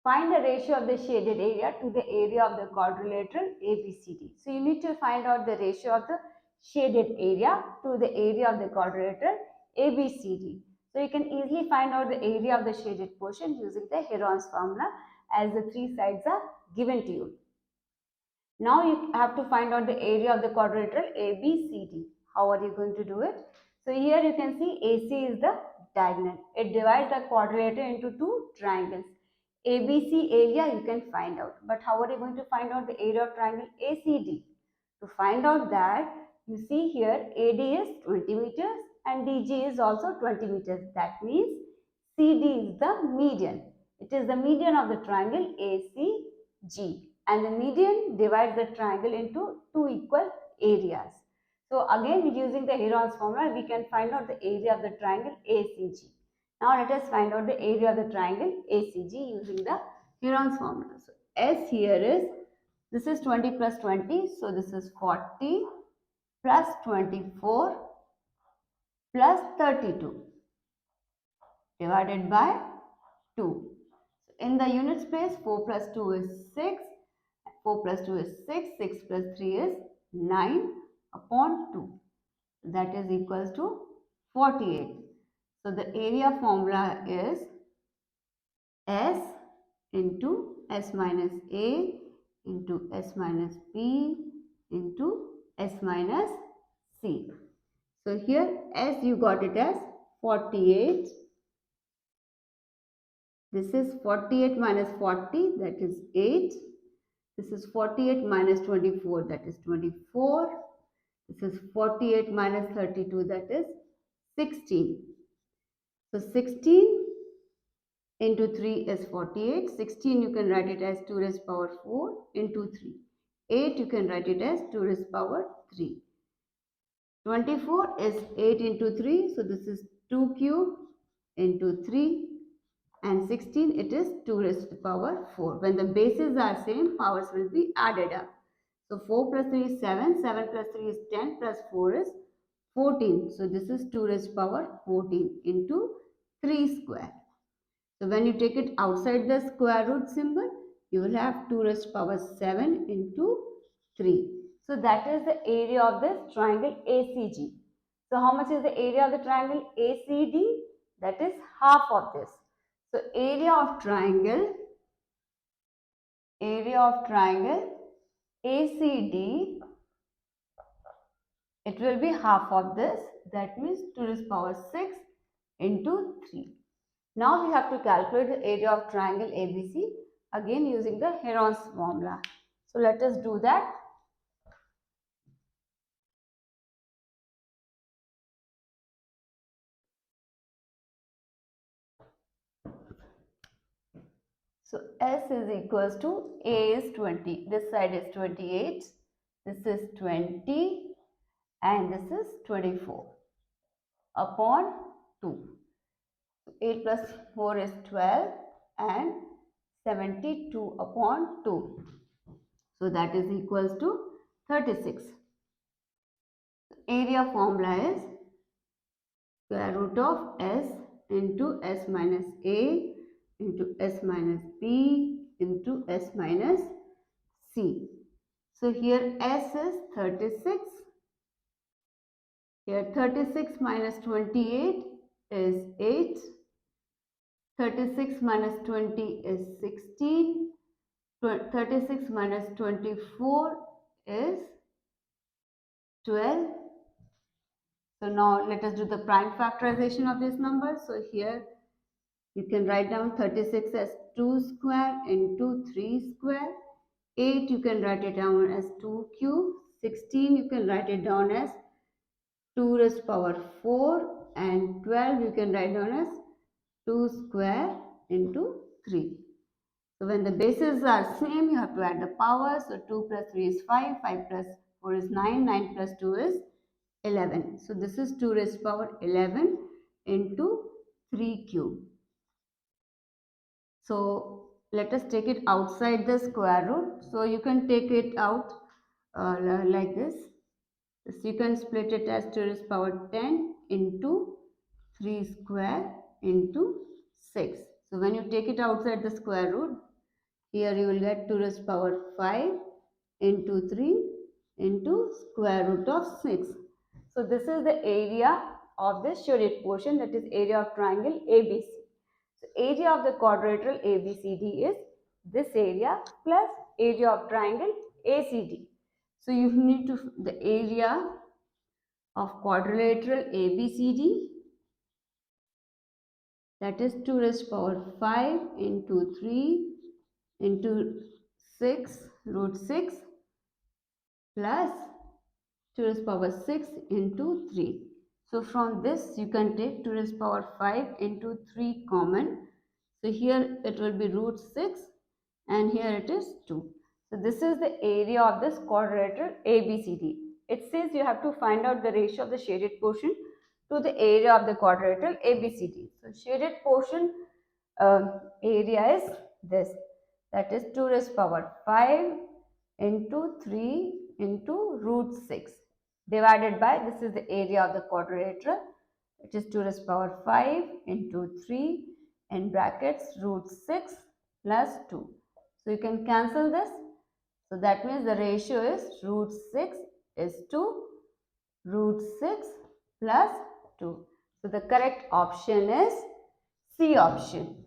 Find the ratio of the shaded area to the area of the quadrilateral ABCD. So you need to find out the ratio of the shaded area to the area of the quadrilateral ABCD. So you can easily find out the area of the shaded portion using the Heron's formula, as the three sides are given to you. Now you have to find out the area of the quadrilateral ABCD. How are you going to do it? So here you can see AC is the diagonal. It divides the quadrilateral into two triangles. ABC area you can find out. But how are you going to find out the area of triangle ACD? To find out that, you see here AD is 20 meters and DG is also 20 meters. That means CD is the median. It is the median of the triangle ACG, and the median divides the triangle into two equal areas. So again, using the Heron's formula, we can find out the area of the triangle ACG. Now let us find out the area of the triangle ACG using the Heron's formula. So S here is, this is 20 plus 20, so this is 40 plus 24 plus 32 divided by 2. In the units place, 4 plus 2 is 6, 4 plus 2 is 6, 6 plus 3 is 9 upon 2. That is equals to 48. So the area formula is S into S minus A into S minus B into S minus C. So here S you got it as 48. This is 48 minus 40, that is 8. This is 48 minus 24, that is 24. This is 48 minus 32, that is 16. So 16 into 3 is 48. 16 you can write it as 2 raised power 4 into 3. 8 you can write it as 2 raised power 3. 24 is 8 into 3. So this is 2 cube into 3. And 16 it is 2 raised to the power 4. When the bases are same, powers will be added up. So 4 plus 3 is 7, 7 plus 3 is 10, plus 4 is 14. So this is 2 raised to power 14 into 3 square. So when you take it outside the square root symbol, you will have 2 raised to power 7 into 3. So that is the area of this triangle ACG. So how much is the area of the triangle ACD? That is half of this. So area of triangle ACD, it will be half of this. That means 2 raised to the power 6 into 3. Now we have to calculate the area of triangle ABC, again using the Heron's formula. So let us do that. So S is equals to A is 20. This side is 28. This is 20 and this is 24 upon 2. 8 plus 4 is 12 and 72 upon 2. So that is equals to 36. Area formula is square root of S into S minus A into S minus B into S minus C. So here S is 36. Here 36 minus 28 is 8. 36 minus 20 is 16. 36 minus 24 is 12. So now let us do the prime factorization of this number. So here you can write down 36 as 2 square into 3 square. 8 you can write it down as 2 cube. 16 you can write it down as 2 raised to power 4. And 12 you can write down as 2 square into 3. So when the bases are same, you have to add the power. So 2 plus 3 is 5. 5 plus 4 is 9. 9 plus 2 is 11. So this is 2 raised to power 11 into 3 cube. So let us take it outside the square root. So you can take it out like this. So you can split it as 2 raised to power 10 into 3 square into 6. So when you take it outside the square root, Here you will get 2 raised to power 5 into 3 into square root of 6. So this is the area of the shaded portion, that is area of triangle ABC. So area of the quadrilateral ABCD is this area plus area of triangle ACD. So you need to the area of quadrilateral ABCD, that is 2 raised to power 5 into 3 into 6 root 6 plus 2 raised to power 6 into 3. So from this you can take 2 raised to power 5 into 3 common. So here it will be root 6 and here it is 2. So this is the area of this quadrilateral ABCD. It says you have to find out the ratio of the shaded portion to the area of the quadrilateral ABCD. So shaded portion area is this, that is 2 raised to power 5 into 3 into root 6 divided by, this is the area of the quadrilateral, it is 2 raised to power 5 into 3 in brackets root 6 plus 2. So you can cancel this. So that means the ratio is root 6 is to root 6 plus 2. So the correct option is C option.